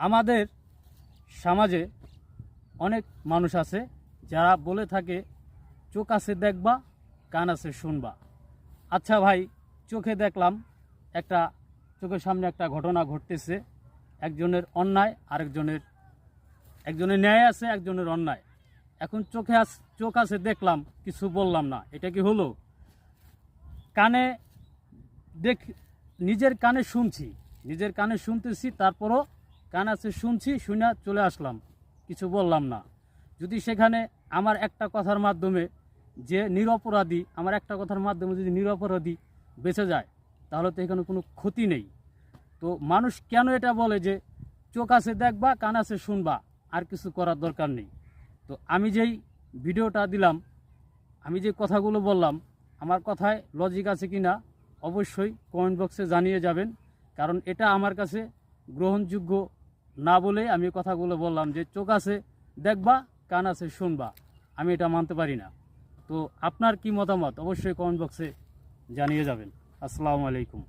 আমাদের সমাজে অনেক মানুষ আছে যারা বলে থাকে চোখ আছে দেখবা, কান আছে শুনবা। আচ্ছা ভাই, চোখে দেখলাম একটা, চোখের সামনে একটা ঘটনা ঘটতেছে, একজনের অন্যায় একজনের ন্যায় আছে, একজনের অন্যায়। এখন চোখ আছে দেখলাম, কিছু বললাম না, এটা কি হলো? কানে দেখ, নিজের কানে শুনতেছি, তারপরও কান আছে শুনছি, শুনে চলে আসলাম, কিছু বললাম না। যদি সেখানে আমার একটা কথার মাধ্যমে যে নিরপরাধী, আমার একটা কথার মাধ্যমে যদি নিরপরাধী বেঁচে যায়, তাহলে তো এখানে কোনো ক্ষতি নেই। তো মানুষ কেন এটা বলে যে চোখ আছে দেখবা, কান আছে শুনবা, আর কিছু করার দরকার নেই? তো আমি যেই ভিডিওটা দিলাম, আমি যে কথাগুলো বললাম, আমার কথায় লজিক আছে কি না অবশ্যই কমেন্ট বক্সে জানিয়ে যাবেন। কারণ এটা আমার কাছে গ্রহণযোগ্য না বলে আমি কথাগুলো বললাম যে চোখ আছে দেখবা, কান আছে শুনবা, আমি এটা মানতে পারি না। তো আপনার কি মতামত অবশ্যই কমেন্ট বক্সে জানিয়ে যাবেন। আসসালামু আলাইকুম।